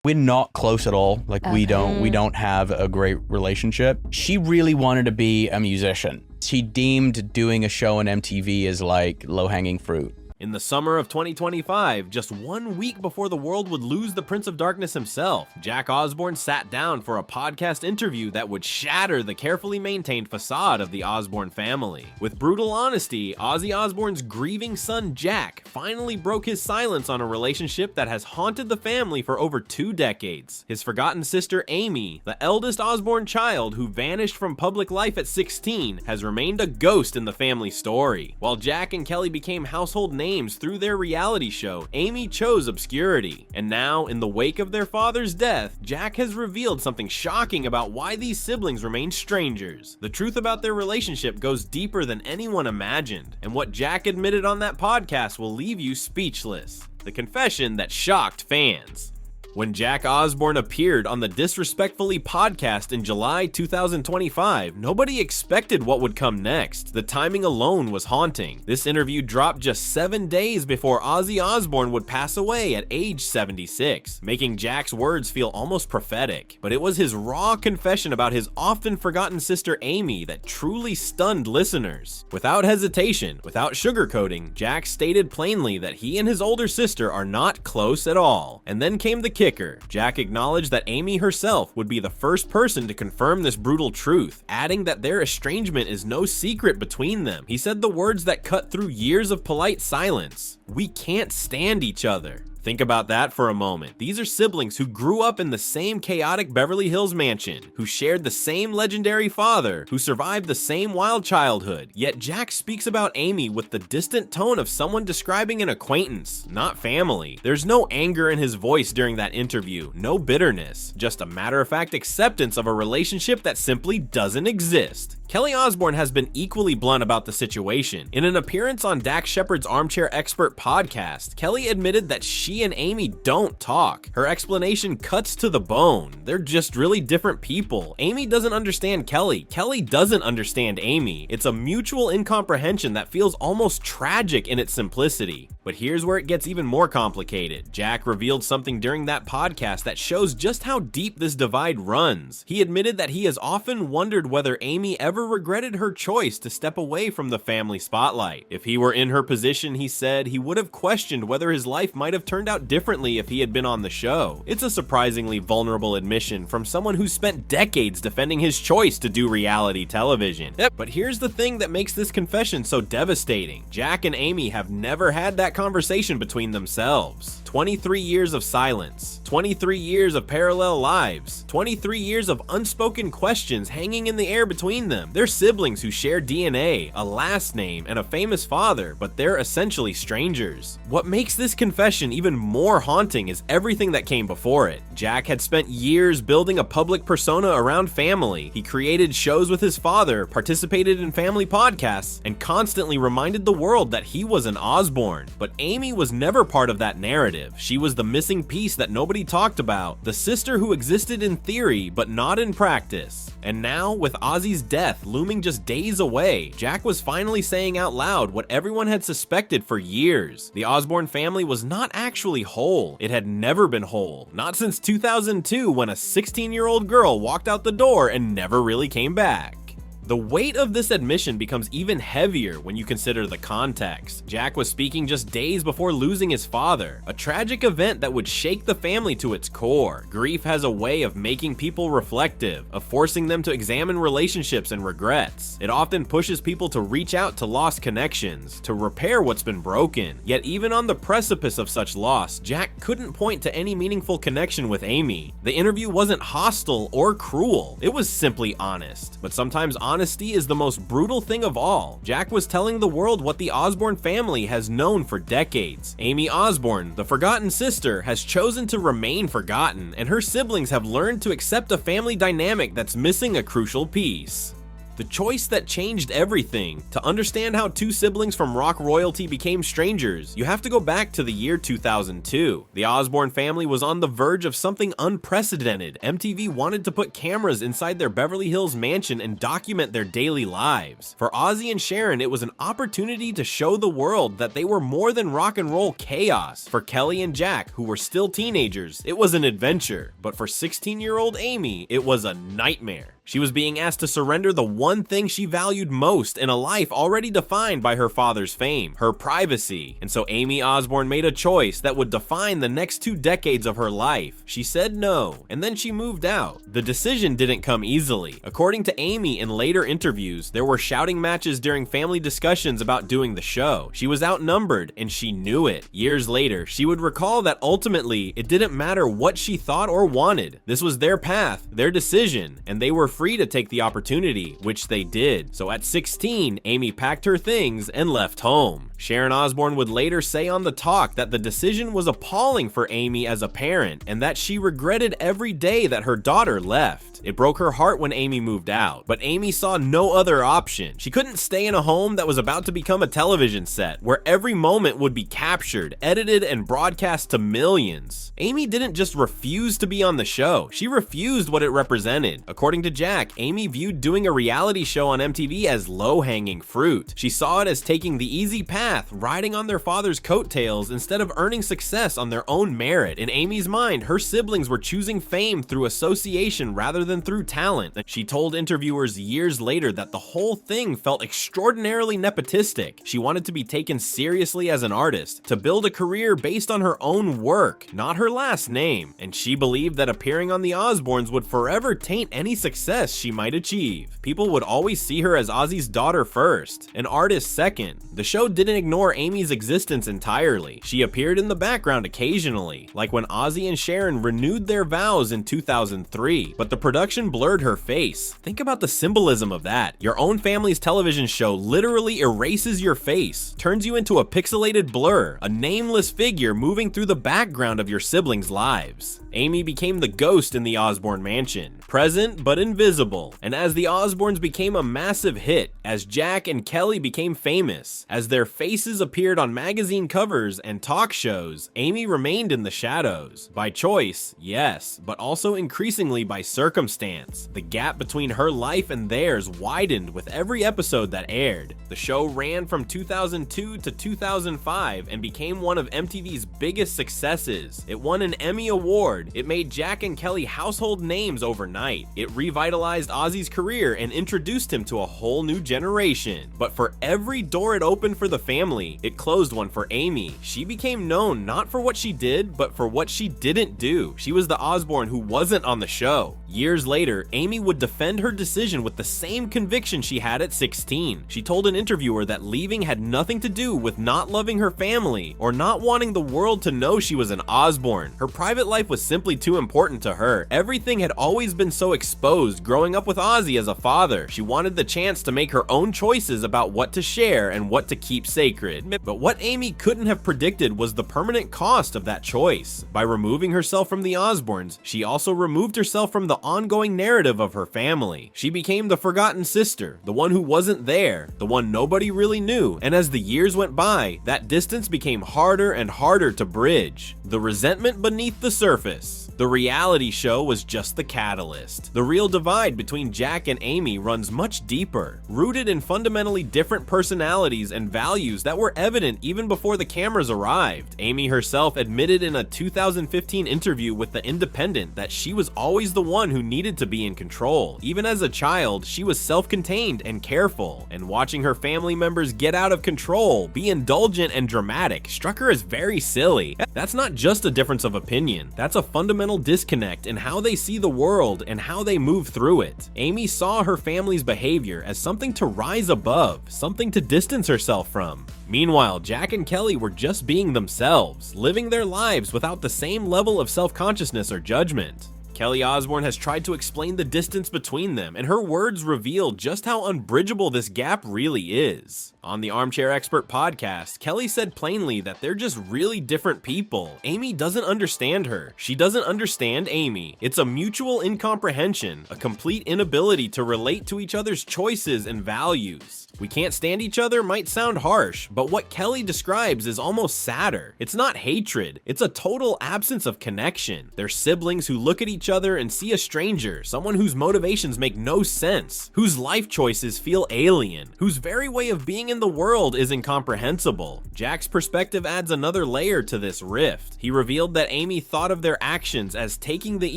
We're not close at all. Like, we don't have a great relationship. She really wanted to be a musician. She deemed doing a show on MTV as like low-hanging fruit. In the summer of 2025, just 1 week before the world would lose the Prince of Darkness himself, Jack Osbourne sat down for a podcast interview that would shatter the carefully maintained facade of the Osbourne family. With brutal honesty, Ozzy Osbourne's grieving son Jack finally broke his silence on a relationship that has haunted the family for over 2 decades. His forgotten sister Aimee, the eldest Osbourne child who vanished from public life at 16, has remained a ghost in the family story. While Jack and Kelly became household names through their reality show, Aimee chose obscurity. And now, in the wake of their father's death, Jack has revealed something shocking about why these siblings remain strangers. The truth about their relationship goes deeper than anyone imagined, and what Jack admitted on that podcast will leave you speechless. The confession that shocked fans. When Jack Osbourne appeared on the Disrespectfully podcast in July 2025, nobody expected what would come next. The timing alone was haunting. This interview dropped just 7 days before Ozzy Osbourne would pass away at age 76, making Jack's words feel almost prophetic. But it was his raw confession about his often forgotten sister Aimee that truly stunned listeners. Without hesitation, without sugarcoating, Jack stated plainly that he and his older sister are not close at all. And then came the kicker. Jack acknowledged that Aimee herself would be the first person to confirm this brutal truth, adding that their estrangement is no secret between them. He said the words that cut through years of polite silence: "We can't stand each other." Think about that for a moment. These are siblings who grew up in the same chaotic Beverly Hills mansion, who shared the same legendary father, who survived the same wild childhood. Yet Jack speaks about Aimee with the distant tone of someone describing an acquaintance, not family. There's no anger in his voice during that interview, no bitterness, just a matter-of-fact acceptance of a relationship that simply doesn't exist. Kelly Osbourne has been equally blunt about the situation. In an appearance on Dax Shepard's Armchair Expert podcast, Kelly admitted that she and Aimee don't talk. Her explanation cuts to the bone. They're just really different people. Aimee doesn't understand Kelly. Kelly doesn't understand Aimee. It's a mutual incomprehension that feels almost tragic in its simplicity. But here's where it gets even more complicated. Jack revealed something during that podcast that shows just how deep this divide runs. He admitted that he has often wondered whether Aimee ever regretted her choice to step away from the family spotlight. If he were in her position, he said, he would have questioned whether his life might have turned out differently if he had been on the show. It's a surprisingly vulnerable admission from someone who spent decades defending his choice to do reality television. But here's the thing that makes this confession so devastating. Jack and Aimee have never had that conversation between themselves. 23 years of silence, 23 years of parallel lives, 23 years of unspoken questions hanging in the air between them. They're siblings who share DNA, a last name, and a famous father, but they're essentially strangers. What makes this confession even more haunting is everything that came before it. Jack had spent years building a public persona around family. He created shows with his father, participated in family podcasts, and constantly reminded the world that he was an Osbourne. But Aimee was never part of that narrative. She was the missing piece that nobody talked about, the sister who existed in theory but not in practice. And now, with Ozzy's death looming just days away, Jack was finally saying out loud what everyone had suspected for years. The Osbourne family was not actually whole. It had never been whole. Not since 2002, when a 16-year-old girl walked out the door and never really came back. The weight of this admission becomes even heavier when you consider the context. Jack was speaking just days before losing his father, a tragic event that would shake the family to its core. Grief has a way of making people reflective, of forcing them to examine relationships and regrets. It often pushes people to reach out to lost connections, to repair what's been broken. Yet even on the precipice of such loss, Jack couldn't point to any meaningful connection with Aimee. The interview wasn't hostile or cruel, it was simply honest. But sometimes honesty is the most brutal thing of all. Jack was telling the world what the Osbourne family has known for decades. Aimee Osbourne, the forgotten sister, has chosen to remain forgotten, and her siblings have learned to accept a family dynamic that's missing a crucial piece. The choice that changed everything. To understand how two siblings from rock royalty became strangers, you have to go back to the year 2002. The Osbourne family was on the verge of something unprecedented. MTV wanted to put cameras inside their Beverly Hills mansion and document their daily lives. For Ozzy and Sharon, it was an opportunity to show the world that they were more than rock and roll chaos. For Kelly and Jack, who were still teenagers, it was an adventure. But for 16-year-old Aimee, it was a nightmare. She was being asked to surrender the one thing she valued most in a life already defined by her father's fame, her privacy. And so Aimee Osbourne made a choice that would define the next 2 decades of her life. She said no, and then she moved out. The decision didn't come easily. According to Aimee in later interviews, there were shouting matches during family discussions about doing the show. She was outnumbered, and she knew it. Years later, she would recall that ultimately, it didn't matter what she thought or wanted. This was their path, their decision, and they were free to take the opportunity, which they did. So at 16, Aimee packed her things and left home. Sharon Osbourne would later say on The Talk that the decision was appalling for Aimee as a parent, and that she regretted every day that her daughter left. It broke her heart when Aimee moved out, but Aimee saw no other option. She couldn't stay in a home that was about to become a television set, where every moment would be captured, edited, and broadcast to millions. Aimee didn't just refuse to be on the show, she refused what it represented. According to Jack, Aimee viewed doing a reality show on MTV as low-hanging fruit. She saw it as taking the easy path, riding on their father's coattails instead of earning success on their own merit. In Aimee's mind, her siblings were choosing fame through association rather than through talent. She told interviewers years later that the whole thing felt extraordinarily nepotistic. She wanted to be taken seriously as an artist, to build a career based on her own work, not her last name, and she believed that appearing on the Osbournes would forever taint any success she might achieve. People would always see her as Ozzy's daughter first, an artist second. The show didn't ignore Aimee's existence entirely. She appeared in the background occasionally, like when Ozzy and Sharon renewed their vows in 2003, but the production blurred her face. Think about the symbolism of that. Your own family's television show literally erases your face, turns you into a pixelated blur, a nameless figure moving through the background of your siblings' lives. Aimee became the ghost in the Osbourne mansion, present but invisible. And as the Osbournes became a massive hit, as Jack and Kelly became famous, as their faces appeared on magazine covers and talk shows, Aimee remained in the shadows. By choice, yes, but also increasingly by circumstance. The gap between her life and theirs widened with every episode that aired. The show ran from 2002 to 2005 and became one of MTV's biggest successes. It won an Emmy Award. It made Jack and Kelly household names overnight. It revitalized Ozzy's career and introduced him to a whole new generation. But for every door it opened for the family, it closed one for Aimee. She became known not for what she did, but for what she didn't do. She was the Osbourne who wasn't on the show. Years later, Aimee would defend her decision with the same conviction she had at 16. She told an interviewer that leaving had nothing to do with not loving her family or not wanting the world to know she was an Osbourne. Her private life was simply too important to her. Everything had always been so exposed growing up with Ozzy as a father. She wanted the chance to make her own choices about what to share and what to keep sacred. But what Aimee couldn't have predicted was the permanent cost of that choice. By removing herself from the Osbournes, she also removed herself from the ongoing narrative of her family. She became the forgotten sister, the one who wasn't there, the one nobody really knew. And as the years went by, that distance became harder and harder to bridge. The resentment beneath the surface. The reality show was just the catalyst. The real divide between Jack and Aimee runs much deeper, rooted in fundamentally different personalities and values that were evident even before the cameras arrived. Aimee herself admitted in a 2015 interview with The Independent that she was always the one who needed to be in control. Even as a child, she was self-contained and careful, and watching her family members get out of control, be indulgent and dramatic, struck her as very silly. That's not just a difference of opinion, that's a fundamental disconnect in how they see the world and how they move through it. Aimee saw her family's behavior as something to rise above, something to distance herself from. Meanwhile, Jack and Kelly were just being themselves, living their lives without the same level of self-consciousness or judgment. Kelly Osbourne has tried to explain the distance between them, and her words reveal just how unbridgeable this gap really is. On the Armchair Expert podcast, Kelly said plainly that they're just really different people. Aimee doesn't understand her. She doesn't understand Aimee. It's a mutual incomprehension, a complete inability to relate to each other's choices and values. We can't stand each other might sound harsh, but what Kelly describes is almost sadder. It's not hatred, it's a total absence of connection. They're siblings who look at each other and see a stranger, someone whose motivations make no sense, whose life choices feel alien, whose very way of being in the world is incomprehensible. Jack's perspective adds another layer to this rift. He revealed that Aimee thought of their actions as taking the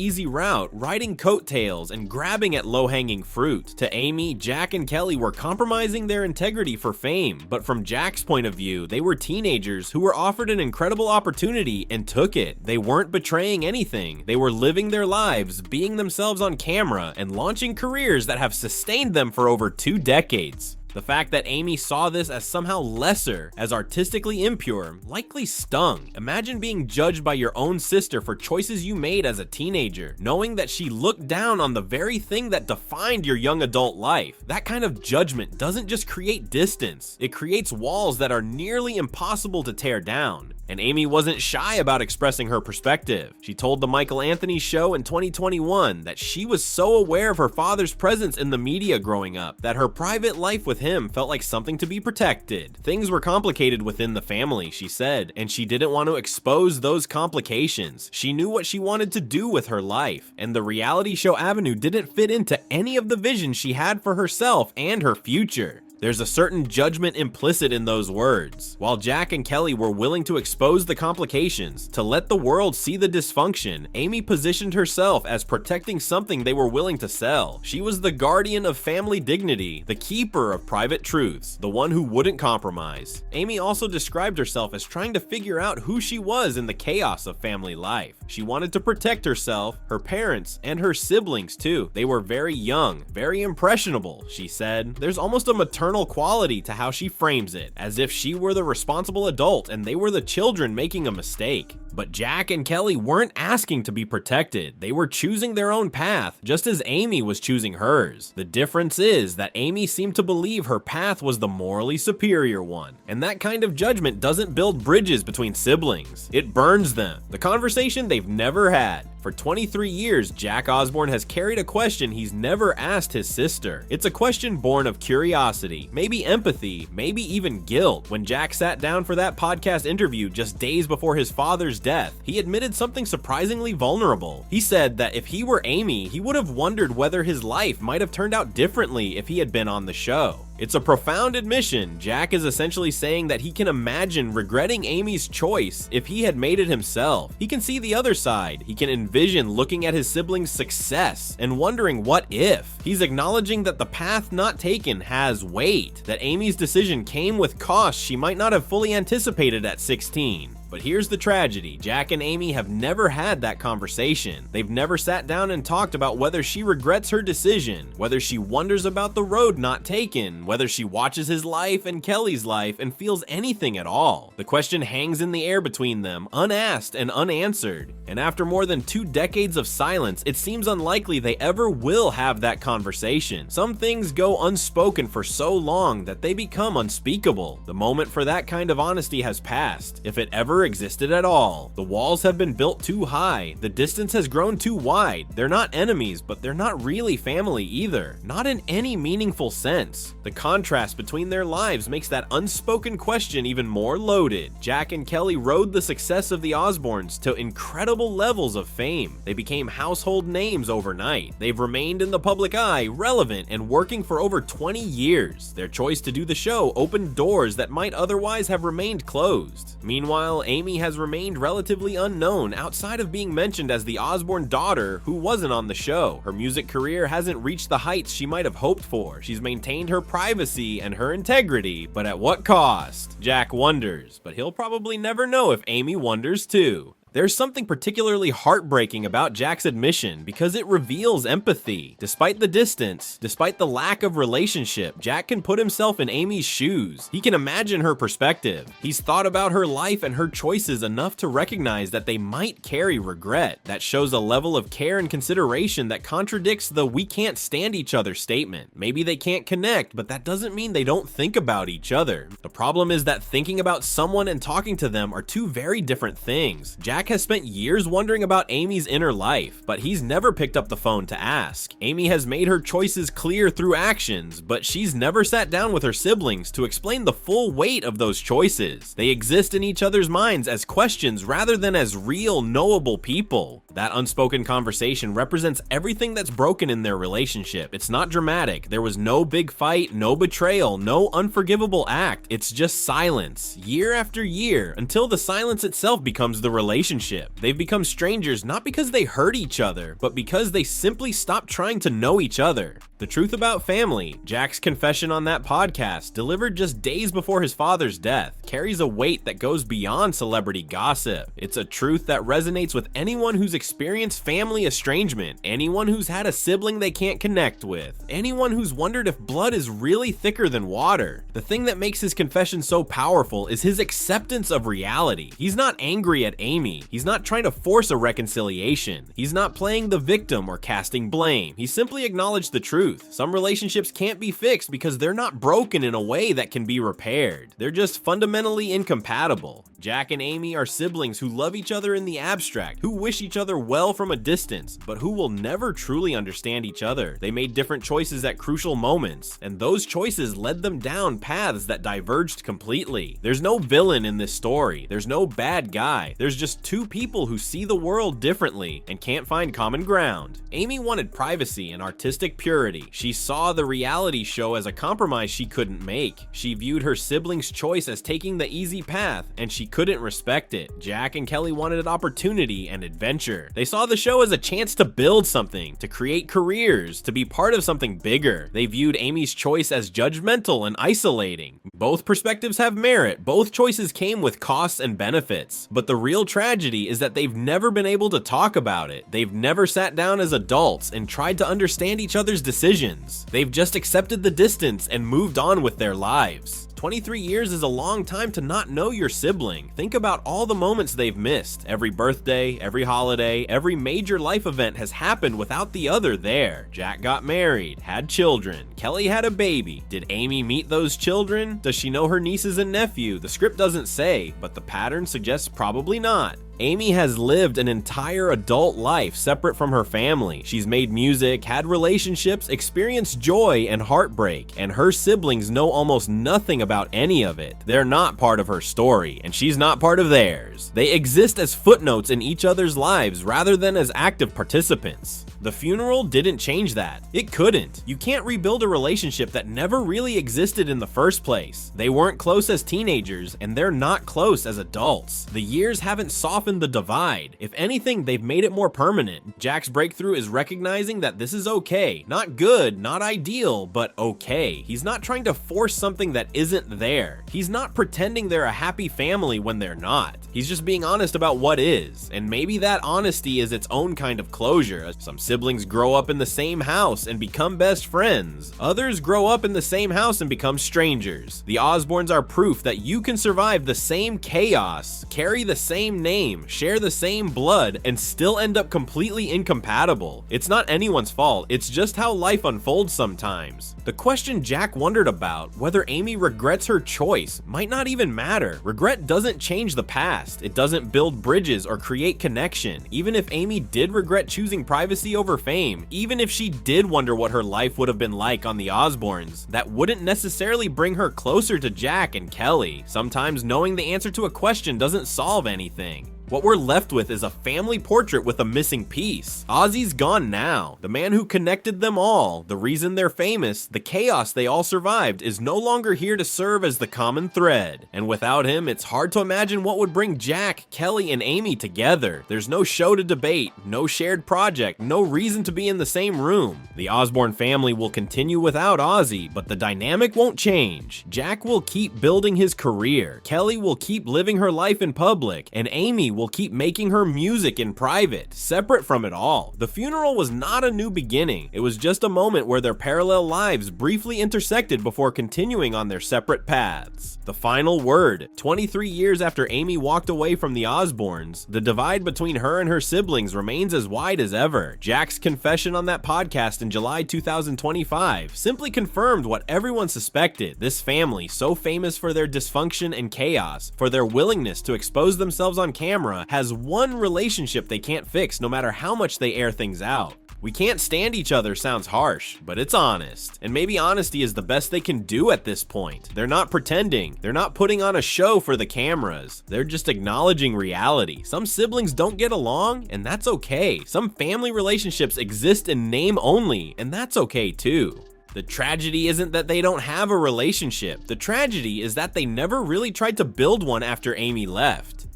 easy route, riding coattails, and grabbing at low-hanging fruit. To Aimee, Jack and Kelly were compromising their integrity for fame, but from Jack's point of view, they were teenagers who were offered an incredible opportunity and took it. They weren't betraying anything. They were living their lives, being themselves on camera, and launching careers that have sustained them for over 2 decades. The fact that Aimee saw this as somehow lesser, as artistically impure, likely stung. Imagine being judged by your own sister for choices you made as a teenager, knowing that she looked down on the very thing that defined your young adult life. That kind of judgment doesn't just create distance, it creates walls that are nearly impossible to tear down. And Aimee wasn't shy about expressing her perspective. She told the Michael Anthony Show in 2021 that she was so aware of her father's presence in the media growing up that her private life with him felt like something to be protected. Things were complicated within the family, she said, and she didn't want to expose those complications. She knew what she wanted to do with her life, and the reality show avenue didn't fit into any of the visions she had for herself and her future. There's a certain judgment implicit in those words. While Jack and Kelly were willing to expose the complications, to let the world see the dysfunction, Aimee positioned herself as protecting something they were willing to sell. She was the guardian of family dignity, the keeper of private truths, the one who wouldn't compromise. Aimee also described herself as trying to figure out who she was in the chaos of family life. She wanted to protect herself, her parents, and her siblings too. They were very young, very impressionable, she said. There's almost a maternal quality to how she frames it, as if she were the responsible adult and they were the children making a mistake. But Jack and Kelly weren't asking to be protected. They were choosing their own path, just as Aimee was choosing hers. The difference is that Aimee seemed to believe her path was the morally superior one. And that kind of judgment doesn't build bridges between siblings. It burns them. The conversation they've never had. For 23 years, Jack Osbourne has carried a question he's never asked his sister. It's a question born of curiosity, maybe empathy, maybe even guilt. When Jack sat down for that podcast interview just days before his father's death, he admitted something surprisingly vulnerable. He said that if he were Aimee, he would have wondered whether his life might have turned out differently if he had been on the show. It's a profound admission. Jack is essentially saying that he can imagine regretting Aimee's choice if he had made it himself. He can see the other side. He can envision looking at his siblings' success and wondering what if. He's acknowledging that the path not taken has weight, that Aimee's decision came with costs she might not have fully anticipated at 16. But here's the tragedy. Jack and Aimee have never had that conversation. They've never sat down and talked about whether she regrets her decision, whether she wonders about the road not taken, whether she watches his life and Kelly's life and feels anything at all. The question hangs in the air between them, unasked and unanswered. And after more than 2 decades of silence, it seems unlikely they ever will have that conversation. Some things go unspoken for so long that they become unspeakable. The moment for that kind of honesty has passed, if it ever existed at all. The walls have been built too high. The distance has grown too wide. They're not enemies, but they're not really family either. Not in any meaningful sense. The contrast between their lives makes that unspoken question even more loaded. Jack and Kelly rode the success of the Osbournes to incredible levels of fame. They became household names overnight. They've remained in the public eye, relevant, and working for over 20 years. Their choice to do the show opened doors that might otherwise have remained closed. Meanwhile, Aimee has remained relatively unknown outside of being mentioned as the Osbourne daughter who wasn't on the show. Her music career hasn't reached the heights she might have hoped for. She's maintained her privacy and her integrity, but at what cost? Jack wonders, but he'll probably never know if Aimee wonders too. There's something particularly heartbreaking about Jack's admission because it reveals empathy. Despite the distance, despite the lack of relationship, Jack can put himself in Aimee's shoes. He can imagine her perspective. He's thought about her life and her choices enough to recognize that they might carry regret. That shows a level of care and consideration that contradicts the "we can't stand each other" statement. Maybe they can't connect, but that doesn't mean they don't think about each other. The problem is that thinking about someone and talking to them are two very different things. Jack has spent years wondering about Aimee's inner life, but he's never picked up the phone to ask. Aimee has made her choices clear through actions, but she's never sat down with her siblings to explain the full weight of those choices. They exist in each other's minds as questions rather than as real, knowable people. That unspoken conversation represents everything that's broken in their relationship. It's not dramatic. There was no big fight, no betrayal, no unforgivable act. It's just silence, year after year, until the silence itself becomes the relationship. They've become strangers not because they hurt each other, but because they simply stopped trying to know each other. The truth about family, Jack's confession on that podcast, delivered just days before his father's death, carries a weight that goes beyond celebrity gossip. It's a truth that resonates with anyone who's experienced family estrangement, anyone who's had a sibling they can't connect with, anyone who's wondered if blood is really thicker than water. The thing that makes his confession so powerful is his acceptance of reality. He's not angry at Aimee. He's not trying to force a reconciliation. He's not playing the victim or casting blame. He simply acknowledged the truth. Some relationships can't be fixed because they're not broken in a way that can be repaired. They're just fundamentally incompatible. Jack and Aimee are siblings who love each other in the abstract, who wish each other well from a distance, but who will never truly understand each other. They made different choices at crucial moments, and those choices led them down paths that diverged completely. There's no villain in this story. There's no bad guy. There's just two people who see the world differently and can't find common ground. Aimee wanted privacy and artistic purity. She saw the reality show as a compromise she couldn't make. She viewed her siblings' choice as taking the easy path, and she couldn't respect it. Jack and Kelly wanted an opportunity and adventure. They saw the show as a chance to build something, to create careers, to be part of something bigger. They viewed Aimee's choice as judgmental and isolating. Both perspectives have merit. Both choices came with costs and benefits. But the real tragedy is that they've never been able to talk about it. They've never sat down as adults and tried to understand each other's decisions. They've just accepted the distance and moved on with their lives. 23 years is a long time to not know your sibling. Think about all the moments they've missed. Every birthday, every holiday, every major life event has happened without the other there. Jack got married, had children. Kelly had a baby. Did Aimee meet those children? Does she know her nieces and nephew? The script doesn't say, but the pattern suggests probably not. Aimee has lived an entire adult life separate from her family. She's made music, had relationships, experienced joy and heartbreak, and her siblings know almost nothing about any of it. They're not part of her story, and she's not part of theirs. They exist as footnotes in each other's lives rather than as active participants. The funeral didn't change that. It couldn't. You can't rebuild a relationship that never really existed in the first place. They weren't close as teenagers, and they're not close as adults. The years haven't softened the divide. If anything, they've made it more permanent. Jack's breakthrough is recognizing that this is okay. Not good, not ideal, but okay. He's not trying to force something that isn't there. He's not pretending they're a happy family when they're not. He's just being honest about what is, and maybe that honesty is its own kind of closure. Some siblings grow up in the same house and become best friends. Others grow up in the same house and become strangers. The Osbournes are proof that you can survive the same chaos, carry the same name, share the same blood, and still end up completely incompatible. It's not anyone's fault, it's just how life unfolds sometimes. The question Jack wondered about, whether Aimee regrets her choice, might not even matter. Regret doesn't change the past. It doesn't build bridges or create connection. Even if Aimee did regret choosing privacy over fame, even if she did wonder what her life would have been like on the Osbournes, that wouldn't necessarily bring her closer to Jack and Kelly. Sometimes knowing the answer to a question doesn't solve anything. What we're left with is a family portrait with a missing piece. Ozzy's gone now. The man who connected them all, the reason they're famous, the chaos they all survived, is no longer here to serve as the common thread. And without him, it's hard to imagine what would bring Jack, Kelly, and Aimee together. There's no show to debate, no shared project, no reason to be in the same room. The Osbourne family will continue without Ozzy, but the dynamic won't change. Jack will keep building his career, Kelly will keep living her life in public, and Aimee will keep making her music in private, separate from it all. The funeral was not a new beginning. It was just a moment where their parallel lives briefly intersected before continuing on their separate paths. The final word. 23 years after Aimee walked away from the Osbournes, the divide between her and her siblings remains as wide as ever. Jack's confession on that podcast in July 2025 simply confirmed what everyone suspected. This family, so famous for their dysfunction and chaos, for their willingness to expose themselves on camera, has one relationship they can't fix no matter how much they air things out. We can't stand each other sounds harsh, but it's honest. And maybe honesty is the best they can do at this point. They're not pretending. They're not putting on a show for the cameras. They're just acknowledging reality. Some siblings don't get along, and that's okay. Some family relationships exist in name only, and that's okay too. The tragedy isn't that they don't have a relationship. The tragedy is that they never really tried to build one after Aimee left.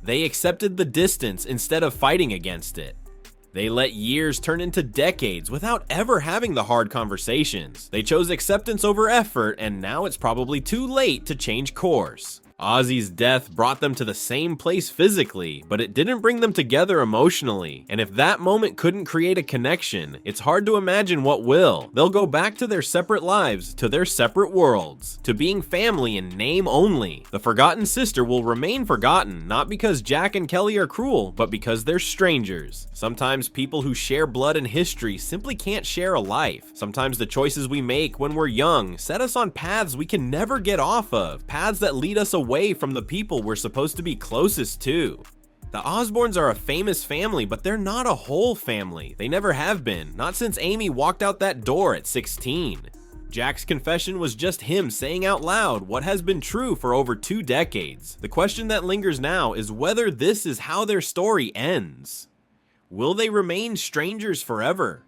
They accepted the distance instead of fighting against it. They let years turn into decades without ever having the hard conversations. They chose acceptance over effort, and now it's probably too late to change course. Ozzy's death brought them to the same place physically, but it didn't bring them together emotionally. And if that moment couldn't create a connection, it's hard to imagine what will. They'll go back to their separate lives, to their separate worlds, to being family in name only. The forgotten sister will remain forgotten, not because Jack and Kelly are cruel, but because they're strangers. Sometimes people who share blood and history simply can't share a life. Sometimes the choices we make when we're young set us on paths we can never get off of, paths that lead us away from the people we're supposed to be closest to. The Osbournes are a famous family, but they're not a whole family. They never have been, not since Aimee walked out that door at 16. Jack's confession was just him saying out loud what has been true for over 2 decades. The question that lingers now is whether this is how their story ends. Will they remain strangers forever?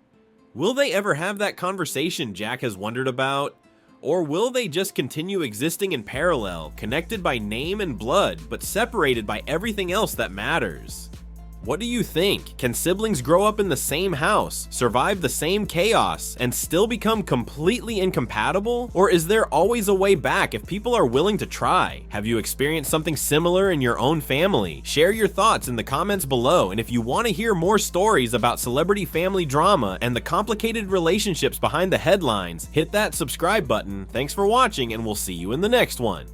Will they ever have that conversation Jack has wondered about? Or will they just continue existing in parallel, connected by name and blood, but separated by everything else that matters? What do you think? Can siblings grow up in the same house, survive the same chaos, and still become completely incompatible? Or is there always a way back if people are willing to try? Have you experienced something similar in your own family? Share your thoughts in the comments below, and if you want to hear more stories about celebrity family drama and the complicated relationships behind the headlines, hit that subscribe button. Thanks for watching, and we'll see you in the next one.